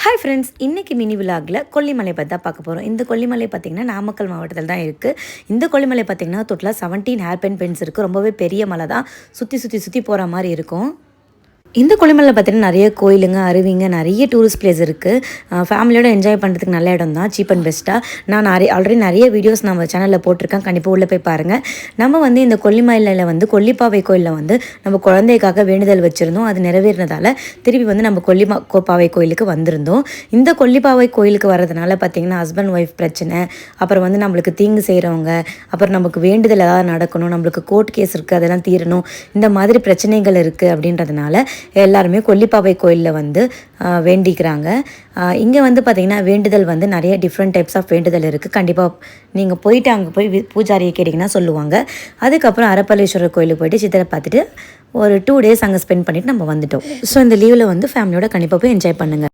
Hi friends, இன்றைக்கி mini விலாகில் Kollimalai பற்றி தான் பார்க்க போகிறோம். இந்த கொல்லிமலை பார்த்திங்கன்னா நாமக்கல் மாவட்டத்தில் தான் இருக்குது. இந்த கொல்லிமலை பார்த்திங்கன்னா டோட்டலாக 17 ஹேர்பின் பென்ஸ் இருக்குது. ரொம்பவே பெரிய மலை தான். சுற்றி போகிற மாதிரி இருக்கும். இந்த கொல்லிமலையில் பார்த்திங்கன்னா நிறைய கோயிலுங்க, அருவிங்க, நிறைய டூரிஸ்ட் பிளேஸ் இருக்குது. ஃபேமிலியோடு என்ஜாய் பண்ணுறதுக்கு நல்ல இடம் தான். சீப் அண்ட் பெஸ்ட்டாக நான் ஆல்ரெடி நிறைய வீடியோஸ் நம்ம சேனலில் போட்டிருக்கேன். கண்டிப்பாக உள்ளே போய் பாருங்கள். நம்ம இந்த கொல்லிமலையில் கொல்லிப்பாவை கோயிலில் நம்ம குழந்தைக்காக வேண்டுதல் வச்சுருந்தோம். அது நிறைவேறினதால் திருப்பி நம்ம கொல்லிப்பாவை கோயிலுக்கு வந்திருந்தோம். இந்த கொல்லிப்பாவை கோயிலுக்கு வர்றதுனால பார்த்திங்கன்னா ஹஸ்பண்ட் ஒய்ஃப் பிரச்சனை, அப்புறம் நம்மளுக்கு தீங்கு செய்கிறவங்க, அப்புறம் நமக்கு வேண்டுதல் ஏதாவது நடக்கணும், நம்மளுக்கு கோர்ட் கேஸ் இருக்குது அதெல்லாம் தீரணும், இந்த மாதிரி பிரச்சனைகள் இருக்குது அப்படின்றதுனால எல்லாருமே கொல்லிப்பாவை கோயிலில் வேண்டிக்கிறாங்க. இங்கே பார்த்திங்கன்னா வேண்டுதல் நிறைய டிஃப்ரெண்ட் டைப்ஸ் ஆஃப் வேண்டுதல் இருக்குது. கண்டிப்பாக நீங்கள் போயிட்டு அங்கே போய் பூஜாரியை கேட்டிங்கன்னா சொல்லுவாங்க. அதுக்கப்புறம் அரப்பளீஸ்வரர் கோயிலுக்கு போயிட்டு சித்திரை பார்த்துட்டு ஒரு 2 days அங்கே ஸ்பெண்ட் பண்ணிவிட்டு நம்ம வந்துட்டோம். ஸோ இந்த லீவில் ஃபேமிலியோட கண்டிப்பாக போய் என்ஜாய் பண்ணுங்கள்.